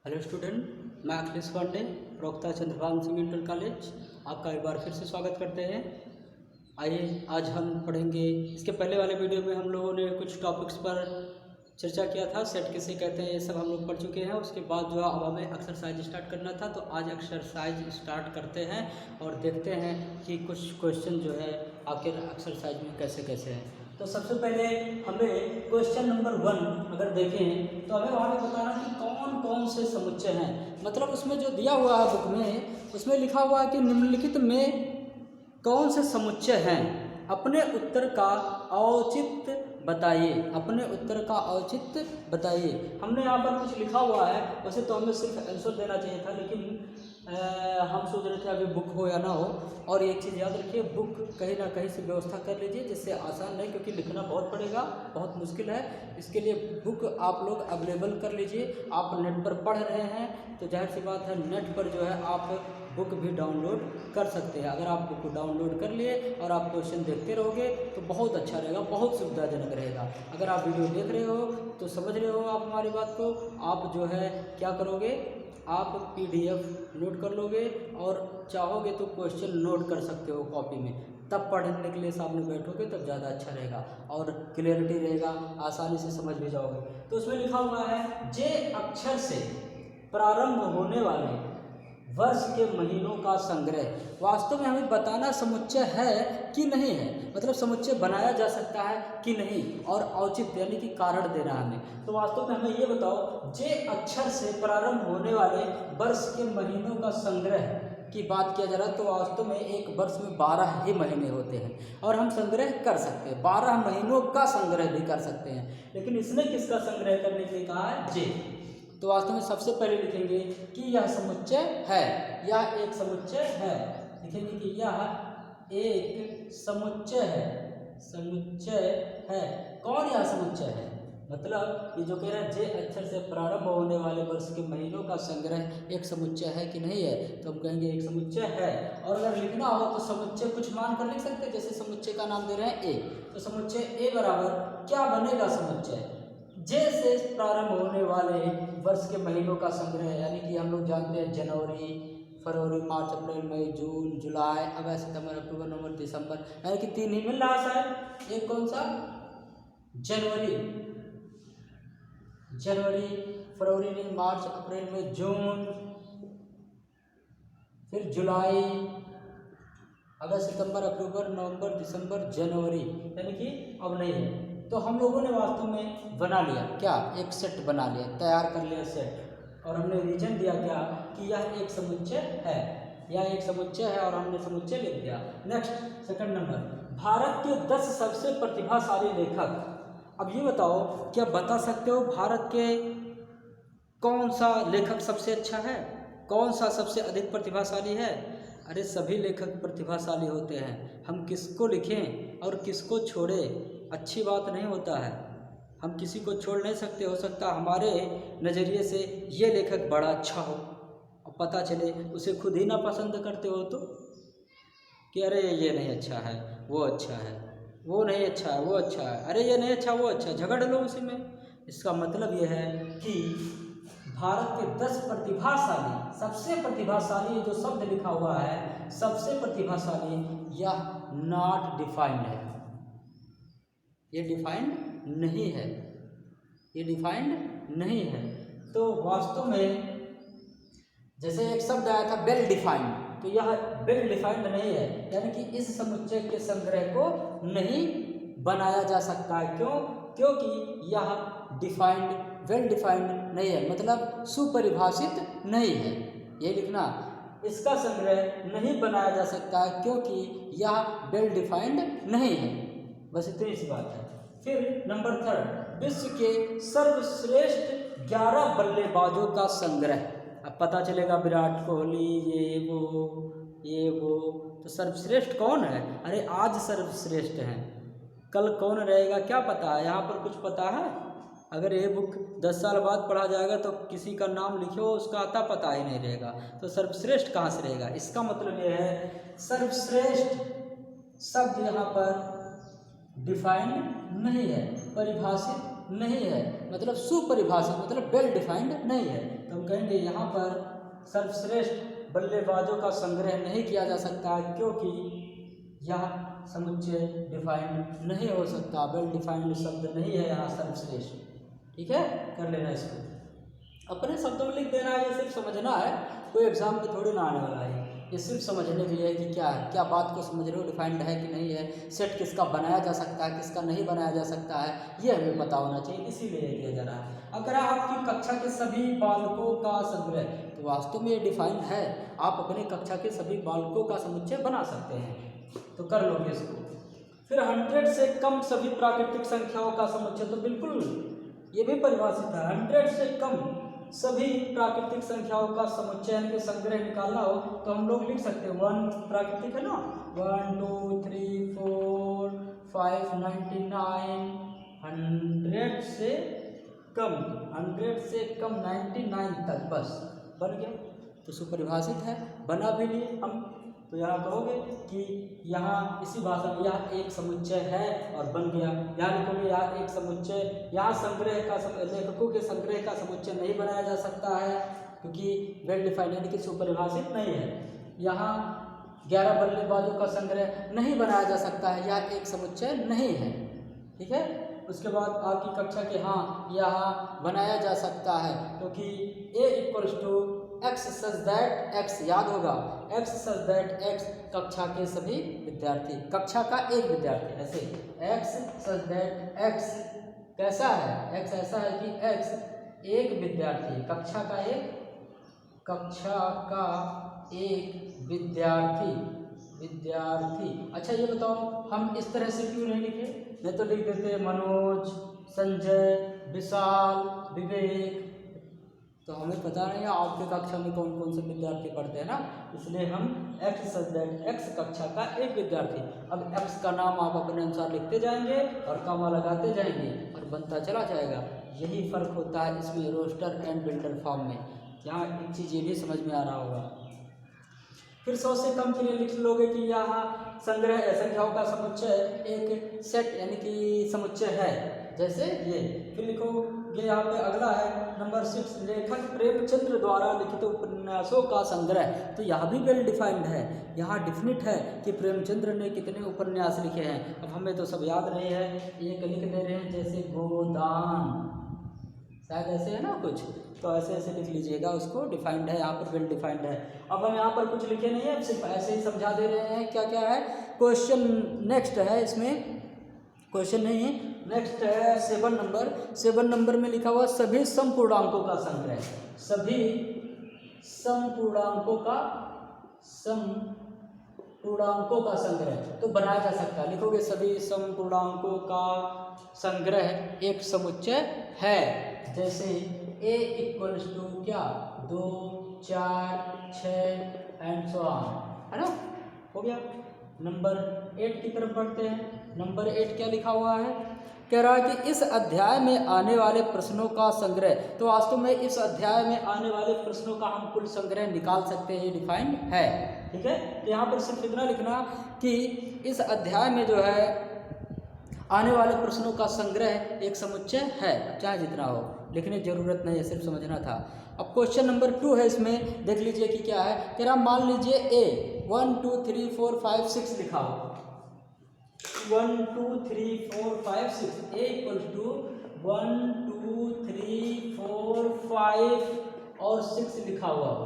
Hello student, मैं अखिलेश पांडे, प्रवक्ता Chandrabhan Singh inter college, आपका एक बार फिर से स्वागत करते हैं। आइए आज हम पढ़ेंगे। इसके पहले वाले वीडियो में हम लोगों ने कुछ टॉपिक्स पर चर्चा किया था। सेट किसे कहते हैं ये सब हम लोग पढ़ चुके हैं। उसके बाद जो अब हमें एक्सरसाइज स्टार्ट करना था, तो आज एक्सरसाइज स्टार्ट करते हैं और देखते हैं कि कुछ क्वेश्चन जो है आखिर एक्सरसाइज में कैसे कैसे हैं। तो सबसे पहले हमें क्वेश्चन नंबर 1 अगर देखें तो हमें वहाँ पे बताना कि कौन कौन से समुच्चय हैं। मतलब उसमें जो दिया हुआ है बुक में, उसमें लिखा हुआ है कि निम्नलिखित में कौन से समुच्चय हैं, अपने उत्तर का औचित्य बताइए। अपने उत्तर का औचित्य बताइए। हमने यहाँ पर कुछ लिखा हुआ है, वैसे तो हमें सिर्फ आंसर देना चाहिए था, लेकिन हम सोच रहे थे अभी बुक हो या ना हो। और एक चीज़ याद रखिए, बुक कहीं ना कहीं से व्यवस्था कर लीजिए जिससे आसान रहे, क्योंकि लिखना बहुत पड़ेगा, बहुत मुश्किल है। इसके लिए बुक आप लोग अवेलेबल कर लीजिए। आप नेट पर पढ़ रहे हैं तो जाहिर सी बात है नेट पर जो है आप बुक भी डाउनलोड कर सकते हैं। अगर आप बुक को डाउनलोड कर लिए और आप क्वेश्चन देखते रहोगे तो बहुत अच्छा रहेगा, बहुत सुविधाजनक रहेगा। अगर आप वीडियो देख रहे हो तो समझ रहे हो आप हमारी बात को, आप जो है क्या करोगे, आप PDF नोट कर लोगे और चाहोगे तो क्वेश्चन नोट कर सकते हो कॉपी में। तब पढ़ने के लिए सामने बैठोगे तब ज़्यादा अच्छा रहेगा और क्लियरिटी रहेगा, आसानी से समझ भी जाओगे। तो उसमें लिखा हुआ है जे अक्षर से प्रारंभ होने वाले वर्ष के महीनों का संग्रह। वास्तव में हमें बताना समुच्चय है कि नहीं है, मतलब समुच्चय बनाया जा सकता है कि नहीं, और औचित्य यानी कि कारण देना हमें। तो वास्तव में हमें ये बताओ, जे अक्षर से प्रारंभ होने वाले वर्ष के महीनों का संग्रह की बात किया जा रहा है। तो वास्तव में एक वर्ष में 12 ही महीने होते हैं और हम संग्रह कर सकते हैं, 12 महीनों का संग्रह भी कर सकते हैं। लेकिन इसने किसका संग्रह करने के लिए कहा है? जे। तो वास्तव में सबसे पहले लिखेंगे कि यह समुच्चय है, यह एक समुच्चय है। लिखेंगे कि यह एक समुच्चय है, समुच्चय है। कौन यह समुच्चय है? मतलब ये जो कह रहा है जे अक्षर से प्रारंभ होने वाले वर्ष के महीनों का संग्रह एक समुच्चय है कि नहीं है, तो हम कहेंगे एक समुच्चय है। और अगर लिखना हो तो समुच्चय कुछ मान कर लिख सकते हैं, जैसे समुच्चय का नाम दे रहे हैं ए, तो समुच्चय ए बराबर क्या बनेगा? समुच्चय जे से प्रारंभ होने वाले वर्ष के महीनों का संग्रह, यानी कि हम लोग जानते हैं जनवरी, फरवरी, मार्च, अप्रैल, मई, जून, जुलाई, अगस्त, सितंबर, अक्टूबर, नवंबर, दिसंबर, यानी कि 3 ही मिल रहा है शायद। एक कौन सा? जनवरी, जनवरी, फरवरी नहीं, मार्च, अप्रैल, मई, जून, फिर जुलाई, अगस्त, सितंबर, अक्टूबर, नवंबर, दिसंबर, जनवरी, यानी कि अब नहीं है। तो हम लोगों ने वास्तव में बना लिया क्या? एक सेट बना लिया, तैयार कर लिया सेट। और हमने रीजन दिया क्या? कि यह एक समुच्चय है, यह एक समुच्चय है, और हमने समुच्चय लिख दिया। नेक्स्ट सेकंड नंबर, भारत के 10 सबसे प्रतिभाशाली लेखक। अब ये बताओ, क्या बता सकते हो भारत के कौन सा लेखक सबसे अच्छा है, कौन सा सबसे अधिक प्रतिभाशाली है? अरे सभी लेखक प्रतिभाशाली होते हैं, हम किसको लिखें और किसको छोड़ें अच्छी बात नहीं होता है। हम किसी को छोड़ नहीं सकते। हो सकता हमारे नज़रिए से ये लेखक बड़ा अच्छा हो और पता चले उसे खुद ही ना पसंद करते हो तो कि अरे ये नहीं अच्छा है, वो अच्छा है, वो नहीं अच्छा है, वो अच्छा है, अरे ये नहीं अच्छा, वो अच्छा, झगड़ लो उसी में। इसका मतलब ये है कि भारत के 10 प्रतिभाशाली, सबसे प्रतिभाशाली जो शब्द लिखा हुआ है, सबसे प्रतिभाशाली, यह नॉट डिफाइंड है, ये डिफाइंड नहीं है, ये डिफाइंड नहीं है। तो वास्तव में जैसे एक शब्द आया था वेल डिफाइंड, तो यह वेल डिफाइंड नहीं है, यानी कि इस समुच्चय के संग्रह को नहीं बनाया जा सकता है। क्यों? क्योंकि यह डिफाइंड, वेल डिफाइंड नहीं है, मतलब सुपरिभाषित नहीं है। ये लिखना, इसका संग्रह नहीं बनाया जा सकता है क्योंकि यह वेल डिफाइंड नहीं है। बस इतनी सी बात है। फिर नंबर 3, विश्व के सर्वश्रेष्ठ 11 बल्लेबाजों का संग्रह। अब पता चलेगा विराट कोहली, ये वो, तो सर्वश्रेष्ठ कौन है? अरे आज सर्वश्रेष्ठ हैं, कल कौन रहेगा क्या पता है? यहाँ पर कुछ पता है? अगर ये बुक 10 साल बाद पढ़ा जाएगा तो किसी का नाम लिखो, उसका अता पता ही नहीं रहेगा, तो सर्वश्रेष्ठ कहाँ से रहेगा? इसका मतलब ये है सर्वश्रेष्ठ शब्द यहाँ पर डिफाइंड नहीं है, परिभाषित नहीं है, मतलब सुपरिभाषित, मतलब वेल डिफाइंड नहीं है। तो हम कहेंगे यहाँ पर सर्वश्रेष्ठ बल्लेबाजों का संग्रह नहीं किया जा सकता क्योंकि यह समुच्चय डिफाइंड नहीं हो सकता, वेल डिफाइंड शब्द नहीं है यहाँ सर्वश्रेष्ठ। ठीक है, कर लेना इसको, अपने शब्दों में लिख देना है, ये सिर्फ समझना है, कोई एग्जाम में थोड़ी ना आने वाला है, ये सिर्फ समझने के लिए है कि क्या है, क्या बात को समझ रहे हो, डिफाइंड है कि नहीं है, सेट किसका बनाया जा सकता है, किसका नहीं बनाया जा सकता है, ये हमें पता होना चाहिए, इसीलिए दिया जा रहा है। अगर आपकी कक्षा के सभी बालकों का संग्रह, तो वास्तव में ये डिफाइंड है, आप अपने कक्षा के सभी बालकों का समुच्चय बना सकते हैं, तो कर लोगे इसको। फिर 100 से कम सभी प्राकृतिक संख्याओं का समुच्चय, तो बिल्कुल ये भी परिभाषित है, 100 से कम सभी प्राकृतिक संख्याओं का समुच्चय यानी संग्रह निकालना हो तो हम लोग लिख सकते हैं 1 प्राकृतिक है ना, 1 2 3 4 5 99, 100 से कम 99 तक, बस बन गया, तो सुपरिभाषित है, बना भी लिए हम, तो यहाँ कहोगे कि यहाँ इसी भाषा में यह एक समुच्चय है और बन गया, यहाँ लिखोगे यह एक समुच्चय, यहाँ संग्रह का लेखकों के संग्रह का समुच्चय नहीं बनाया जा सकता है क्योंकि वेल डिफाइंड यानी कि सुपरिभाषित नहीं है, यहाँ 11 बल्लेबाजों का संग्रह नहीं बनाया जा सकता है, यह एक समुच्चय नहीं है। ठीक है, उसके बाद आपकी कक्षा के हाँ यहाँ बनाया जा सकता है क्योंकि A = x such that x, याद होगा x such that x कक्षा के सभी विद्यार्थी, कक्षा का एक विद्यार्थी, ऐसे x such that x कैसा है, x ऐसा है कि x एक विद्यार्थी, कक्षा का एक विद्यार्थी। अच्छा ये बताओ हम इस तरह से क्यों नहीं लिखे, नहीं तो लिख देते मनोज, संजय, विशाल, विवेक, तो हमें पता नहीं है आपके कक्षा में कौन कौन से विद्यार्थी पढ़ते हैं ना, इसलिए हम x such that x कक्षा का एक विद्यार्थी। अब x का नाम आप अपने अनुसार लिखते जाएंगे और कॉमा लगाते जाएंगे और बनता चला जाएगा, यही फर्क होता है इसमें रोस्टर एंड बिल्डर फॉर्म में। यहाँ एक चीज़ ये भी समझ में आ रहा होगा। फिर 100 से कम के लिए लिख लोगे कि यहाँ संग्रह संख्याओं का समुच्चय एक सेट यानी कि समुच्चय है, जैसे ये। फिर लिखोगे यहाँ पे अगला है नंबर 6, लेखक प्रेमचंद्र द्वारा लिखित उपन्यासों का संग्रह, तो यह भी वेल डिफाइंड है, यहाँ डिफिनिट है कि प्रेमचंद्र ने कितने उपन्यास लिखे हैं। अब हमें तो सब याद नहीं है, एक लिख दे रहे हैं जैसे गोदान, शायद ऐसे है ना कुछ, तो ऐसे ऐसे लिख लीजिएगा, उसको डिफाइंड है, यहाँ पर वेल डिफाइंड है। अब हम यहाँ पर कुछ लिखे नहीं है, सिर्फ ऐसे ही समझा दे रहे हैं क्या क्या है। क्वेश्चन नेक्स्ट है, इसमें क्वेश्चन नहीं है, नेक्स्ट है 7 नंबर में लिखा हुआ सभी समपूर्णांकों का संग्रह, सभी समपूर्णांकों का संग्रह तो बनाया जा सकता है। लिखोगे सभी समपूर्णांकों का संग्रह एक समुच्चय है, जैसे A = क्या 2 4 6 एंड सो ऑन, है ना, हो गया। नंबर 8 की तरफ बढ़ते हैं। नंबर 8 क्या लिखा हुआ है, कह रहा है कि इस अध्याय में आने वाले प्रश्नों का संग्रह, तो वास्तव में इस अध्याय में आने वाले प्रश्नों का हम कुल संग्रह निकाल सकते हैं, ये डिफाइंड है। ठीक है, तो यहाँ पर सिर्फ इतना लिखना कि इस अध्याय में जो है आने वाले प्रश्नों का संग्रह एक समुच्चय है, चाहे जितना हो, लिखने की जरूरत नहीं है, सिर्फ समझना था। अब क्वेश्चन नंबर 2 है, इसमें देख लीजिए कि क्या है, कह रहा मान लीजिए A 1 2 3 4 5 6 लिखा हो, 1 2 3 4 5 6, A = 1 2 3 4 5 और 6 लिखा हुआ हो,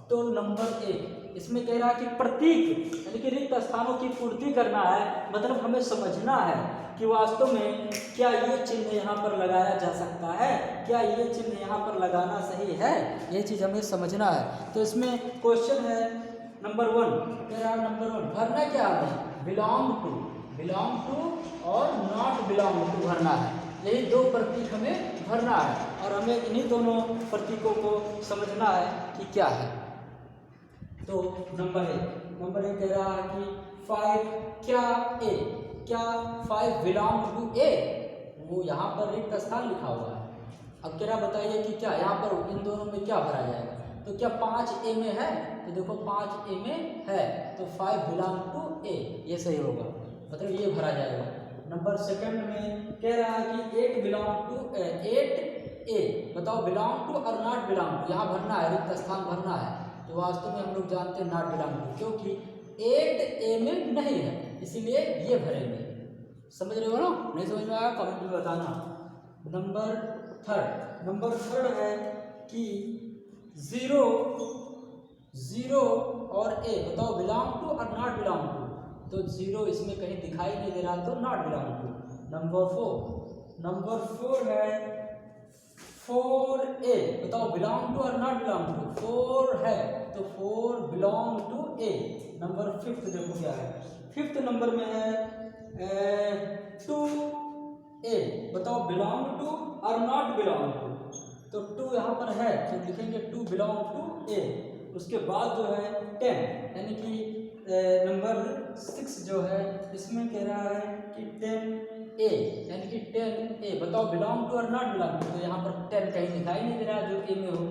तो नंबर 1 इसमें कह रहा है कि प्रतीक यानी कि रिक्त स्थानों की पूर्ति करना है, मतलब हमें समझना है कि वास्तव में क्या ये चिन्ह यहाँ पर लगाया जा सकता है, क्या ये चिन्ह यहाँ पर लगाना सही है, ये चीज़ हमें समझना है। तो इसमें क्वेश्चन है नंबर 1, कह रहा है नंबर 1 भरना क्या है, बिलोंग टू और नॉट बिलोंग टू भरना है, यही 2 प्रतीक हमें भरना है और हमें इन्हीं दोनों प्रतीकों को समझना है कि क्या है। तो नंबर 1 कह रहा है कि 5 क्या 5 बिलोंग टू A, वो यहाँ पर रिक्त स्थान लिखा हुआ है। अब कह रहा बताइए कि क्या यहाँ पर इन दोनों में क्या भरा जाएगा, तो क्या 5 A में है, तो देखो 5 A में है, तो 5 बिलोंग टू A, ये सही होगा, मतलब ये भरा जाएगा। नंबर 2 में कह रहा है कि 8 ए, बताओ बिलोंग टू और नॉट बिलोंग टू, यहाँ भरना है, रिक्त स्थान भरना है। तो वास्तव में हम लोग जानते हैं नॉट बिलोंग टू, क्योंकि 8A में नहीं है, इसीलिए ये भरेंगे। समझ रहे हो ना? नहीं समझ में आया कमेंट में बताना। नंबर थर्ड है कि 0 और ए, बताओ बिलोंग टू और नॉट बिलोंग टू। तो 0 इसमें कहीं दिखाई नहीं दे रहा, तो नॉट बिलोंग टू। नंबर 4 है 4A, बताओ बिलोंग टू और नॉट बिलोंग टू। 4 है तो 4 बिलोंग टू ए। नंबर 5 देखो क्या है, 5th नंबर में है 2A, बताओ बिलोंग टू और नॉट बिलोंग टू। तो 2 यहाँ पर है तो लिखेंगे 2 बिलोंग टू ए। उसके बाद जो है 10, यानी कि नंबर 6 जो है इसमें कह रहा है कि 10A, यानी कि 10A, बताओ बिलोंग टू और नॉट बिलोंग टू। तो यहाँ पर 10 कहीं दिखाई नहीं दे रहा जो ए में हो,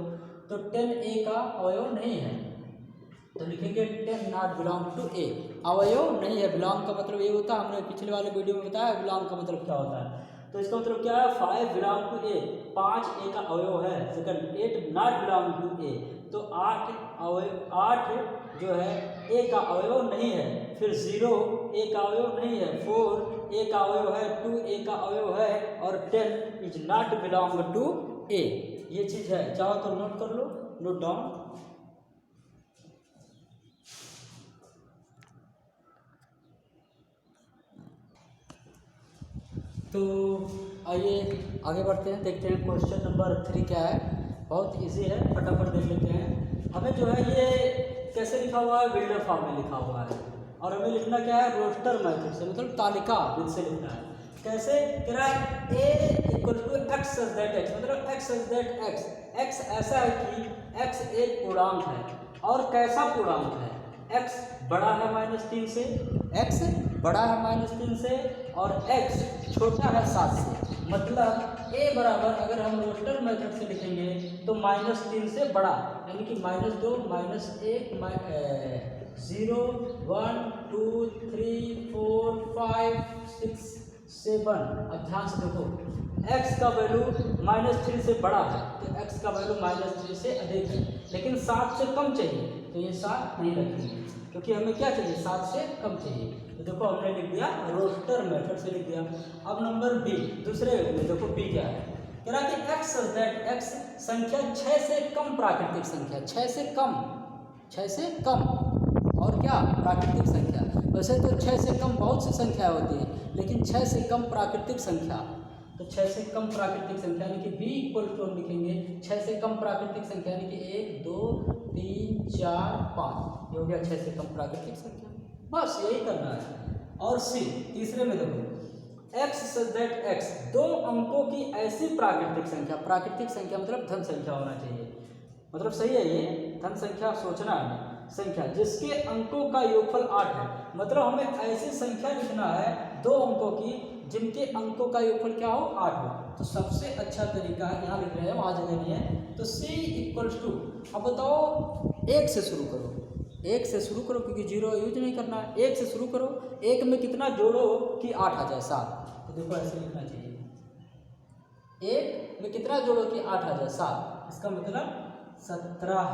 तो 10A का अवयव नहीं है, तो लिखेंगे 10 नॉट बिलोंग टू ए। अवयव नहीं है, बिलोंग का मतलब ये होता है, हमने पिछले वाले वीडियो में बताया बिलोंग का मतलब क्या होता है। तो इसका मतलब क्या है, 5 बिलोंग टू ए, 5A का अवयव है। सेकंड 8 नॉट बिलोंग टू ए, तो 8 जो है ए का अवयव नहीं है। फिर 0 ए का अवयव नहीं है, 4 ए का अवयव है, 2 ए का अवयव है, और 10 इज नॉट बिलोंग टू ए। ये चीज़ है, चाहो तो नोट कर लो, नोट डाउन। तो आइए आगे बढ़ते हैं, देखते हैं क्वेश्चन नंबर 3 क्या है। बहुत इजी है, फटाफट देख लेते हैं। हमें जो है ये कैसे लिखा हुआ है, बिल्डर फॉर्म में लिखा हुआ है, और हमें लिखना क्या है, रोस्टर मेथड से, मतलब तालिका विधि से लिखना है। कैसे कह रहा है, a equal to X such that X, मतलब X such that X. X ऐसा है कि एक्स एक पूर्णांक है, और कैसा पूर्णांक है, एक्स बड़ा है -3 से, एक्स बड़ा है -3 से, और एक्स छोटा है 7 से। मतलब a बराबर, अगर हम रोस्टर मेथड से लिखेंगे तो -3 से बड़ा, यानी कि -2 -1 0 1 2 3 4 5 6 7। अब ध्यान से देखो, x का वैल्यू -3 से बड़ा है, तो x का वैल्यू -3 से अधिक है, लेकिन 7 से कम चाहिए, तो ये 7 नहीं रखेंगे, क्योंकि हमें क्या चाहिए, 7 से कम चाहिए। तो देखो हमने लिख दिया, रोस्टर मेथड से लिख दिया। अब नंबर बी, दूसरे में देखो बी क्या है, कह रहा कि एक्स सच दैट एक्स संख्या 6 से कम प्राकृतिक संख्या, 6 से कम और क्या, प्राकृतिक संख्या। वैसे तो 6 से कम बहुत सी संख्या होती है, लेकिन 6 से कम प्राकृतिक संख्या, तो 6 से कम प्राकृतिक संख्या यानी कि बी इक्वल टू हम लिखेंगे 6 से कम प्राकृतिक संख्या, यानी कि 1 2 3 4 5, ये हो गया 6 से कम प्राकृतिक संख्या। बस यही करना है। और सी, तीसरे में देखो, एक्स सच दैट एक्स, 2 अंकों की ऐसी प्राकृतिक संख्या, प्राकृतिक संख्या मतलब धन संख्या होना चाहिए, मतलब सही है ये, धन संख्या सोचना है, संख्या जिसके अंकों का योगफल 8 है। मतलब हमें ऐसी संख्या लिखना है 2 अंकों की जिनके अंकों का योगफल क्या हो, 8 हो। तो सबसे अच्छा तरीका है, यहाँ लिख रहे हैं, वहाँ जगह नहीं है, तो c इक्वल्स टू, अब बताओ 1 से शुरू करो, 1 से शुरू करो, क्योंकि 0 यूज नहीं करना है। 1 से शुरू करो, 1 में कितना जोड़ो कि 8 आ जाए, 7। तो देखो ऐसे लिखना चाहिए, 1 में कितना जोड़ो कि 8 आ जाए, 7। इसका मतलब 17,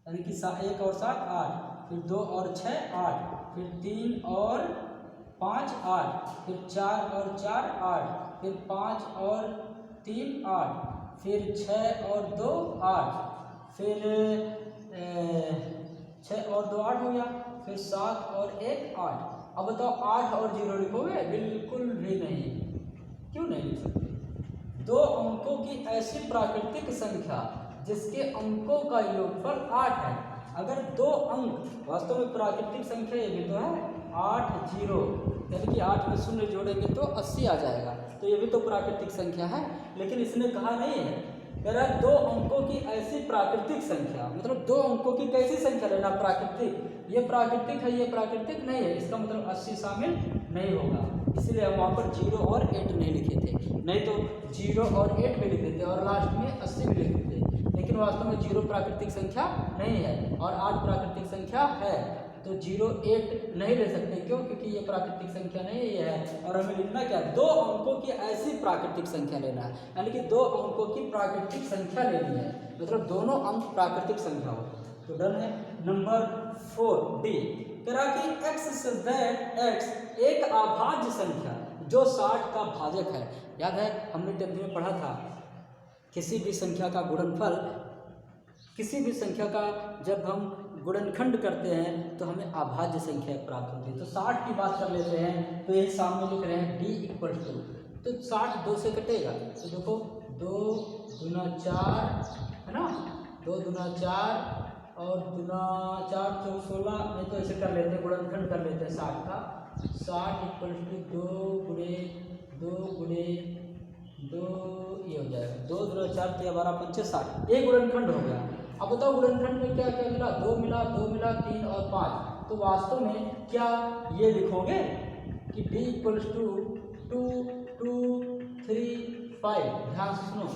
यानी कि 1 और 7 8, फिर 2 और 6 8, फिर 3 और 5 8, फिर 4 और 4 8, फिर 5 और 3 8, फिर 6 और 2 8, फिर 6 और 2 8 हो गया, फिर 7 और 1 8। अब बताओ 8 और 0 लिखोगे? बिल्कुल भी नहीं। क्यों नहीं लिख सकते? 2 अंकों की ऐसी प्राकृतिक संख्या जिसके अंकों का योगफल 8 है। अगर 2 अंक वास्तव में प्राकृतिक संख्या ये भी तो है, 8 0, यानी कि 8 में 0 जोड़ेंगे तो 80 आ जाएगा, तो ये भी तो प्राकृतिक संख्या है। लेकिन इसने कहा नहीं है, कह रहा है 2 अंकों की ऐसी प्राकृतिक संख्या, मतलब 2 अंकों की कैसी संख्या लेना, प्राकृतिक। ये प्राकृतिक है, ये प्राकृतिक नहीं है, इसका मतलब 80 शामिल नहीं होगा, इसलिए हम वहाँ पर 0 और 8 नहीं लिखे थे। नहीं तो 0 और 8 भी लिख देते और लास्ट में 80 भी लिख देते, लेकिन वास्तव में 0 प्राकृतिक संख्या नहीं है और 8 प्राकृतिक संख्या है। तो 08 नहीं ले सकते, क्यों? क्योंकि ये प्राकृतिक संख्या नहीं है। और हमें लिखना क्या है, 2 अंकों की ऐसी प्राकृतिक संख्या लेना है, यानी कि 2 अंकों की प्राकृतिक संख्या लेनी है, मतलब दोनों अंक प्राकृतिक संख्या हो। तो डन है। नंबर 4 डी कह रहा कि x such that x एक अभाज्य संख्या जो 60 का भाजक है। याद है हमने 10th में पढ़ा था, किसी भी संख्या का गुणनफल, किसी भी संख्या का जब हम गुणनखंड करते हैं तो हमें अभाज्य संख्या प्राप्त होती है। तो 60 की बात कर लेते हैं, तो ये सामने लिख रहे हैं d इक्वल टू, तो 60 2 से कटेगा, तो देखो 2 दूना 4 है ना, 2 दूना 4 और दूना 4 चौक 16, नहीं तो ऐसे कर लेते हैं, गुणनखंड कर लेते हैं 60 का। 60 इक्वल टू 2 गुणे 2 ये हो जाएगा, 2 दूना 4 3 12 5 60, ये गुणनखंड हो गया। अब बताओ गुणनखंड में क्या क्या मिला, 2 मिला 3 और 5। तो वास्तव में क्या ये लिखोगे कि d इक्वल्स टू 2 2 3 5, ध्यान से सुनो,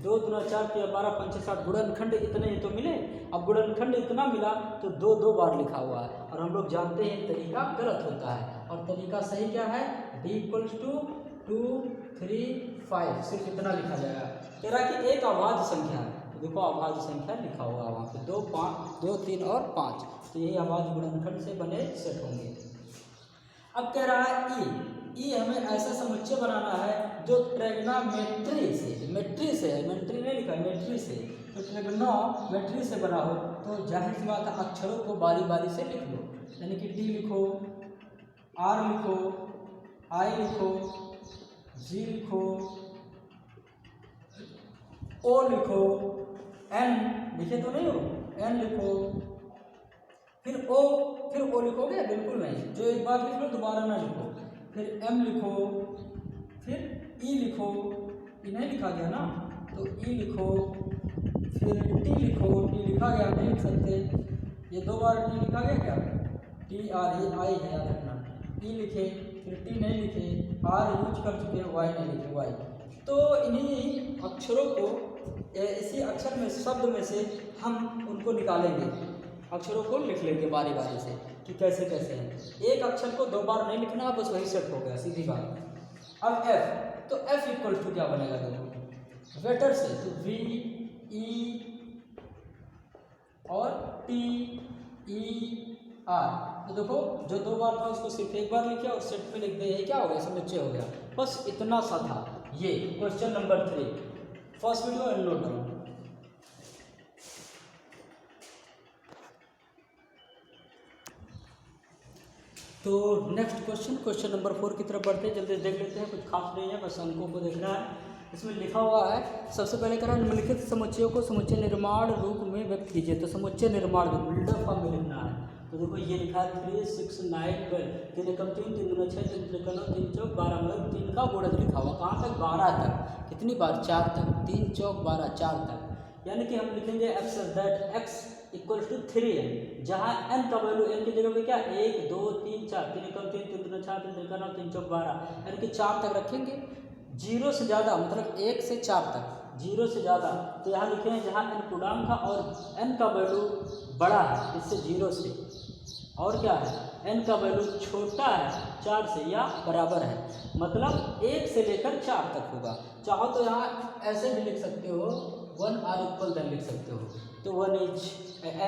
2 दूना 4 3 12 5 60, गुणनखंड इतने ही तो मिले। अब गुणनखंड इतना मिला तो 2 बार लिखा हुआ है, और हम लोग जानते हैं तरीका गलत होता है, और तरीका सही क्या है, d इक्वल्स टू 2 3 5, सिर्फ इतना लिखा जाएगा। कह रहा कि एक अभाज्य संख्या है, देखो अभाज्य संख्या लिखा हुआ वहाँ पे 2 5 2 3 और 5, तो यही अभाज्य गुणनखंड से बने सेट होंगे। अब कह रहा है ई हमें ऐसा समुच्चय बनाना है जो ट्रिग्नोमेट्री से, मेट्री से है, मेट्री नहीं लिखा, मेट्री से, तो ट्रिग्नोमेट्री से बना हो। तो जाहिर सी बात है अक्षरों को बारी बारी से लिख लो, यानी कि डी लिखो, आर लिखो, आई लिखो, जी लिखो, ओ लिखो, एन लिखे तो नहीं हो, एन लिखो, फिर ओ लिखोगे, बिल्कुल नहीं, जो एक बार लिख लो दोबारा ना लिखो, फिर एम लिखो, फिर ई लिखो, ई नहीं लिखा गया ना, तो ई लिखो, फिर टी लिखो, टी लिखा गया नहीं लिख सकते, ये 2 बार टी लिखा गया क्या, टी आर, ये आई है याद रखना, ई लिखे, फिर टी नहीं लिखे, आर यूज कर चुके हैं, वाई नहीं लिखे, वाई। तो इन्हीं अक्षरों को, इसी अक्षर में, शब्द में से हम उनको निकालेंगे, अक्षरों को लिख लेंगे बारी बारी से कि कैसे कैसे हैं। एक अक्षर को 2 बार नहीं लिखना, बस वही सेट हो गया, सीधी बात। अब एफ, तो एफ इक्वल टू क्या बनेगा, देखो वेटर से, तो वी ई और टी ई आर, तो देखो जो 2 बार था उसको सिर्फ 1 बार लिखे और सेट में लिख दिया, क्या हो गया, समुच्चय हो गया, बस इतना सा था। ये question number 3, first video and note down. तो नेक्स्ट क्वेश्चन नंबर 4 की तरफ बढ़ते हैं, जल्दी देख लेते हैं, कुछ खास नहीं है, बस अंकों को देखना है। इसमें लिखा हुआ है, सबसे पहले कह रहा है निम्नलिखित समुच्चयों को समुच्चय निर्माण रूप में व्यक्त कीजिए। तो समुच्चय निर्माण बिल्डअप फॉर्म में लिखना है। तो देखो ये लिखा है 3 6 9 12, 3 एकम 3 3 दूना 6 3 त्रिकोण 3 चौक 12, मतलब 3 का गुणज लिखा हुआ, कहाँ तक, 12 तक, कितनी बार, 4 तक, 3 चौक 12, 4 तक, यानी कि हम लिखेंगे x that x equal to 3n, जहाँ n का वैल्यू, n की जगह पे क्या, 1 2 3 4, 3 एकम 3 3 दूना 4 3 त्रिकोण 3 चौक 12, यानी कि 4 तक रखेंगे, 0 से ज़्यादा मतलब 1 से 4 तक, 0 से ज़्यादा, तो यहाँ लिखेंगे जहाँ n पूर्णांक का और n का वैल्यू बड़ा है इससे 0 से, और क्या है, n का वैल्यू छोटा है 4 से या बराबर है, मतलब 1 से लेकर 4 तक होगा। चाहो तो यहाँ ऐसे भी लिख सकते हो, 1 आर इक्वल देन लिख सकते हो, तो n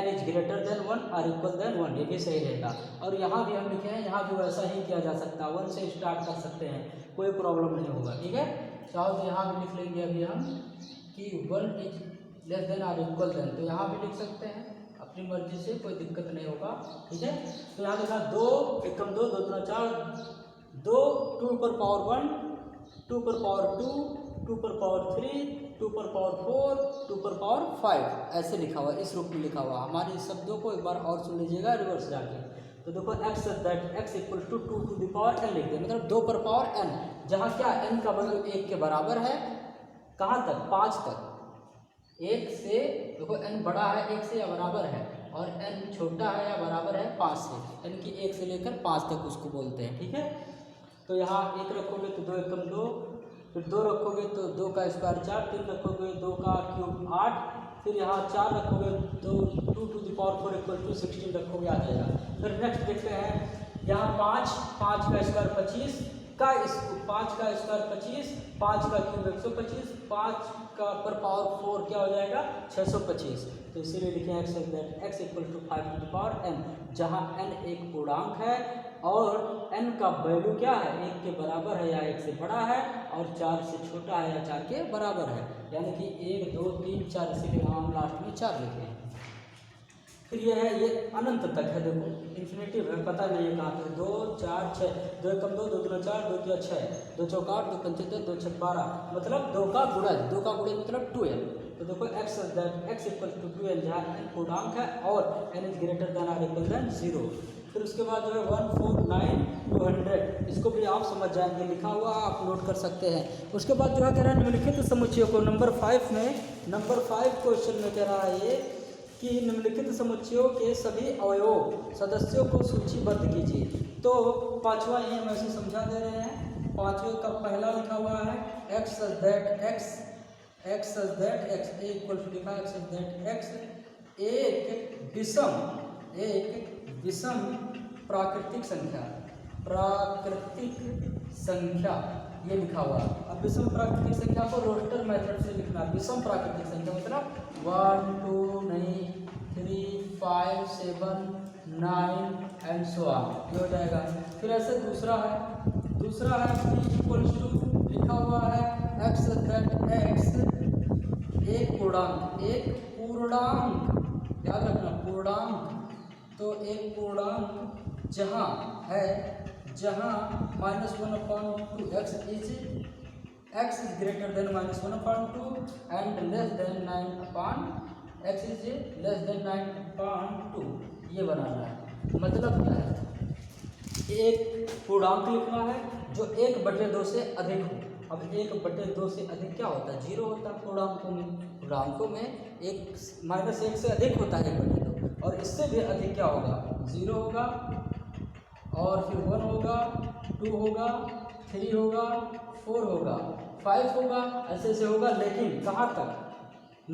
is greater than 1 or equal than 1, ये भी सही रहेगा। और यहाँ भी हम लिखे हैं, यहाँ भी वैसा ही किया जा सकता है, 1 से स्टार्ट कर सकते हैं, कोई प्रॉब्लम नहीं होगा, ठीक है। चाहो तो यहाँ भी लिख लेंगे अभी हम कि 1 is less than or equal than, तो यहाँ भी लिख सकते हैं, अपनी मर्जी से, कोई दिक्कत नहीं होगा, ठीक है। तो यहाँ देखा 2 एकम 2 2 दूना 4, 2 2 पर पावर 1, 2 पर पावर 2, 2 पर पावर 3, 2 पर पावर 4, 2 पर पावर 5, ऐसे लिखा हुआ, इस रूप में लिखा हुआ। हमारे शब्दों को एक बार और सुन लीजिएगा रिवर्स जाके। तो देखो x that x equal to 2 to the power n लिख दें, मतलब 2 पर पावर n, जहाँ क्या n का वैल्यू 1 के बराबर है, कहाँ तक, 5 तक, 1 से, देखो n बड़ा है 1 से या बराबर है, और n छोटा है या बराबर है 5 से, यानी कि 1 से लेकर 5 तक उसको बोलते हैं, ठीक है। तो यहाँ 1 रखोगे तो 2 एकम 2, फिर 2 रखोगे तो 2 का स्क्वायर 4, 3 रखोगे 2 का क्यूब 8, फिर यहाँ 4 रखोगे तो 2 to the power 4 equal to 16 रखोगे, आ जाएगा। फिर नेक्स्ट देखते हैं यहाँ 5 का स्क्वायर 25 का 5 का स्क्वायर 25, 5 का क्यूब 125, 5 का पर पावर 4 क्या हो जाएगा 625। तो इसीलिए लिखे हैं x equal to 5 to the power n, जहाँ n एक पूर्णांक है और n का वैल्यू क्या है 1 के बराबर है या 1 से बड़ा है और 4 से छोटा है या 4 के बराबर है, यानी कि 1 2 3 4, इसीलिए हम लास्ट में 4 लिखे हैं। फिर ये है, ये अनंत तक है, देखो इन्फिनेटिव है, पता नहीं है कहाँ पे। 2 4 6, 2 कम 2, 2 दूना 4, 2 तिया 6, 2 चौका 8, 2 पंचे 10, 2 छक 12, मतलब 2 का गुणज, 2 का गुणज मतलब 2n। तो देखो x इक्वल टू 2n, जहाँ n पूर्णांक है और n is greater than or equal than 0। फिर उसके बाद जो है 149 200, इसको भी आप समझ जाएंगे, लिखा हुआ आप नोट कर सकते हैं। उसके बाद जो है कह रहा है निम्नलिखित समुच्चयों को, नंबर 5 क्वेश्चन में कह रहा है ये कि निम्नलिखित समुच्चयों के सभी अवयव सदस्यों को सूचीबद्ध कीजिए। तो पांचवा ये हम ऐसे समझा दे रहे हैं। पांचवे का पहला लिखा हुआ है x इक्वल टू लिखा x एक विषम प्राकृतिक संख्या, ये लिखा हुआ। अब विषम प्राकृतिक संख्या को रोस्टर मेथड से लिखना। विषम प्राकृतिक संख्या मतलब 1 2 नहीं 3 5 7 9 एंड सो ऑन, ये हो जाएगा। फिर ऐसे दूसरा है p इक्वल्स टू लिखा हुआ है x एक पूर्णांक, याद रखना पूर्णांक। तो एक पूर्णांक जहाँ -1/2 x is greater then -1/2 and less than 9/2, ये बनाना है। मतलब क्या है, एक पूर्णांक लिखना है जो 1/2 से अधिक हो। अब 1/2 से अधिक क्या होता है, 0 होता है। पूर्णांकों में -1 से अधिक होता है 1/2, और इससे भी अधिक क्या होगा 0 होगा, और फिर 1 होगा, 2 होगा, 3 होगा, 4 होगा, 5 होगा, ऐसे ऐसे होगा। लेकिन कहाँ तक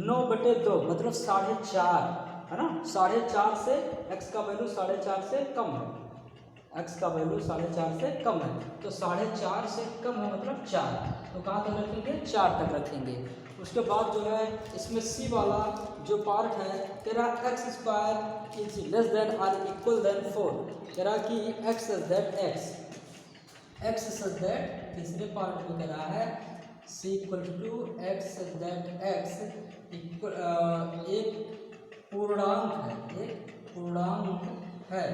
9/2 मतलब 4.5 है ना, 4.5 से x का वैल्यू 4.5 से कम है, x का वैल्यू 4.5 से कम है, तो 4.5 से कम है मतलब 4, तो कहाँ तक रखेंगे 4 तक रखेंगे। उसके बाद जो है इसमें सी वाला जो पार्ट है कह रहा x² इज लेस देन और इक्वल देन 4, कह रहा कि x सच दैट तीसरे पार्ट में कह रहा है c equal to x such that x एक पूर्णांक है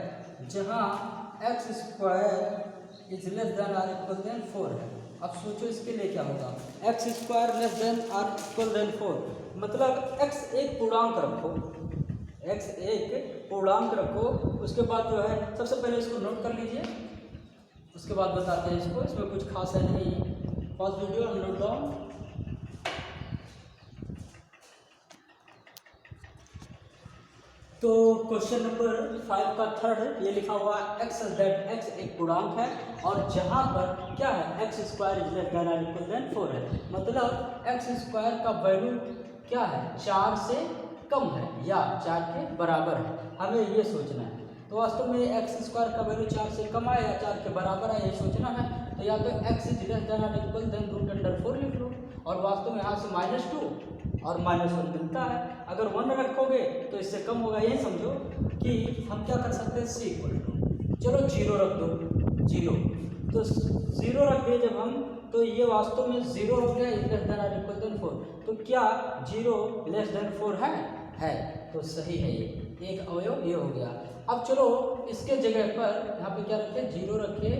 जहाँ x² इज लेस देन और इक्वल देन 4 है। अब सोचो इसके लिए क्या होगा, x² लेस देन और इक्वल देन 4 मतलब x एक पूर्णांक रखो। उसके बाद जो है सबसे पहले इसको नोट कर लीजिए, उसके बाद बताते हैं इसको, इसमें कुछ खास है नहीं। पॉज वीडियो और नोट डाउन। तो क्वेश्चन नंबर 5 का थर्ड ये लिखा हुआ x दैट x एक पूर्णांक है और जहाँ पर क्या है x² इज लेस देन और इक्वल देन 4 है, मतलब x² का वैल्यू क्या है 4 से कम है या 4 के बराबर है, हमें ये सोचना है। तो वास्तव में x² का वैल्यू 4 से कम है या 4 के बराबर है, ये सोचना है। तो या तो x इज लेस देन और इक्वल देन √4 लिख लो, और वास्तव में यहाँ से -2 और -1 मिलता है। अगर 1 रखोगे तो इससे कम होगा, यही समझो कि हम क्या कर सकते हैं c इक्वल टू चलो 0 रख दो, 0 तो 0 रख दिए जब हम, तो ये वास्तव में 0 हो गया लेस देन और इक्वल देन 4। तो क्या 0 लेस देन 4 है, तो सही है, ये एक अवयव ये हो गया। अब चलो इसके जगह पर यहाँ पे क्या रखे 0 रखे,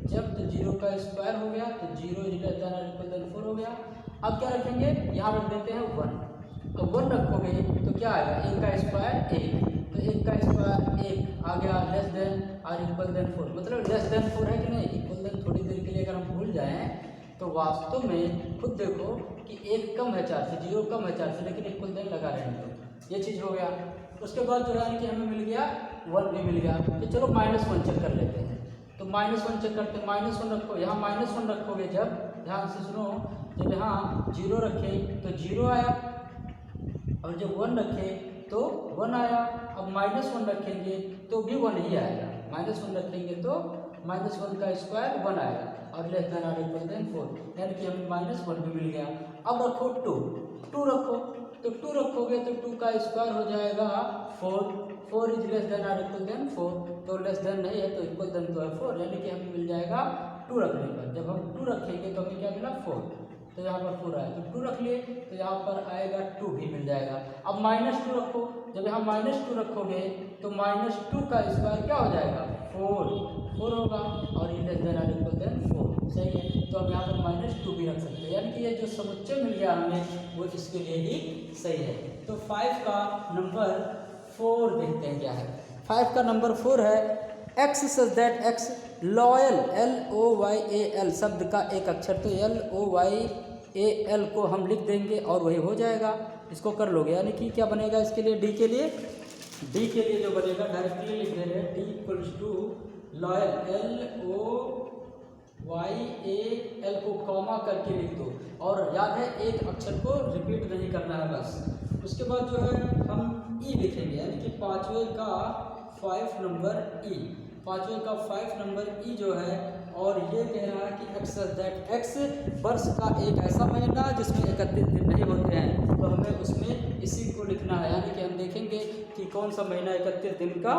जब तो 0 का स्क्वायर हो गया तो 0 इज लेस देन और इक्वल देन 4 हो गया। अब क्या रखेंगे, यहाँ रख देते हैं 1। तो 1 रखोगे तो क्या आएगा 1 का स्क्वायर 1, तो 1 का स्क्वायर 1 आ गया लेस देन और इक्वल देन 4, मतलब लेस देन 4 है कि नहीं, इक्वल देन थोड़ी देर के लिए अगर हम भूल जाएं तो वास्तव में खुद देखो कि 1 कम है 4 से, 0 कम है 4 से, लेकिन इक्वल देन लगा रहे हैं, तो ये चीज़ हो गया। उसके बाद जो है कि हमें मिल गया 1 भी मिल गया। तो चलो -1 चेक कर लेते हैं, तो -1 चेक करते हैं, -1 रखो, यहाँ -1 रखोगे जब ध्यान से सुनो, जब यहाँ 0 रखे तो 0 आया, और जब 1 रखे तो 1 आया। अब -1 रखेंगे तो भी 1 ही आएगा, -1 रखेंगे तो -1 का स्क्वायर 1 आएगा, और लेस देन और इक्वल देन 4, यानी कि हमें -1 भी मिल गया। अब रखो 2 रखो, तो 2 रखोगे तो 2 का स्क्वायर हो जाएगा 4 इज लेस देन और इक्वल देन 4, तो लेस देन नहीं है तो इक्वल देन तो है 4, यानी कि हमें मिल जाएगा 2 रखने पर। जब हम 2 रखेंगे तो हमें क्या मिला 4, तो यहाँ पर 4 आया, तो 2 रख लिए तो यहाँ पर आएगा 2 भी मिल जाएगा। अब -2 रखो, जब यहाँ -2 रखोगे तो -2 का स्क्वायर क्या हो जाएगा 4 होगा, और ये लेस देन और इक्वल देन 4, सही है। तो हम यहाँ पर -2 भी रख सकते हैं, यानी कि ये जो समुच्चय मिल गया हमें वो इसके लिए ही सही है। तो 5 का नंबर 4 देखते हैं क्या है। 5 का नंबर 4 है x such that x loyal, LOYAL शब्द का एक अक्षर, तो LOYAL को हम लिख देंगे और वही हो जाएगा, इसको कर लोगे। यानी कि क्या बनेगा इसके लिए, D के लिए जो बनेगा डायरेक्टली लिख दे रहे हैं, D equals to loyal, LOYAL को कॉमा करके लिख दो, और याद है एक अक्षर को रिपीट नहीं करना है बस। उसके बाद जो है हम E लिखेंगे, यानी कि 5वें का 5 नंबर E, 5वें का 5 नंबर E जो है, और ये कह रहा है कि x सच दैट x वर्ष का एक ऐसा महीना जिसमें 31 दिन नहीं होते हैं, तो हमें उसमें इसी को लिखना है। यानी कि हम देखेंगे कि कौन सा महीना 31 दिन का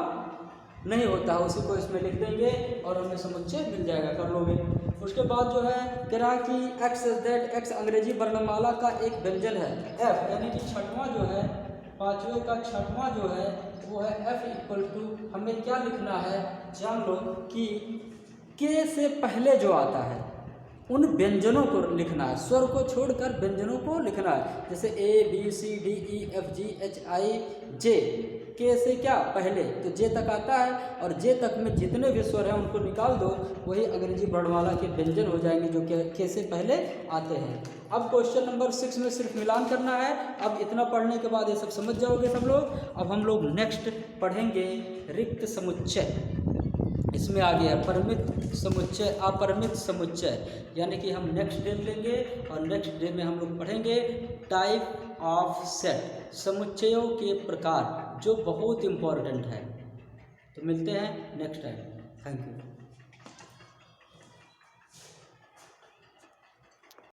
नहीं होता है, उसी को इसमें लिख देंगे और हमें समुच्चय मिल जाएगा, कर लोगे। उसके बाद जो है कह रहा है कि x सच दैट x अंग्रेजी वर्णमाला का एक व्यंजन है f, यानी कि 6वां जो है, 5वें का 6वां जो है वो है f इक्वल टू, हमें क्या लिखना है जान लो कि k से पहले जो आता है उन व्यंजनों को लिखना है, स्वर को छोड़कर व्यंजनों को लिखना है। जैसे A B C D E F G H I J, के से क्या पहले तो जे तक आता है, और जे तक में जितने भी स्वर हैं उनको निकाल दो, वही अंग्रेजी वर्णमाला के व्यंजन हो जाएंगे जो के से पहले आते हैं। अब क्वेश्चन नंबर 6 में सिर्फ मिलान करना है। अब इतना पढ़ने के बाद ये सब समझ जाओगे सब लोग। अब हम लोग नेक्स्ट पढ़ेंगे रिक्त समुच्चय, इसमें आ गया परिमित समुच्चय, अपरिमित समुच्चय, यानी कि हम नेक्स्ट डे लेंगे, और नेक्स्ट डे में हम लोग पढ़ेंगे टाइप ऑफ सेट, समुच्चयों के प्रकार, जो बहुत इम्पोर्टेंट है। तो मिलते हैं नेक्स्ट टाइम, थैंक यू।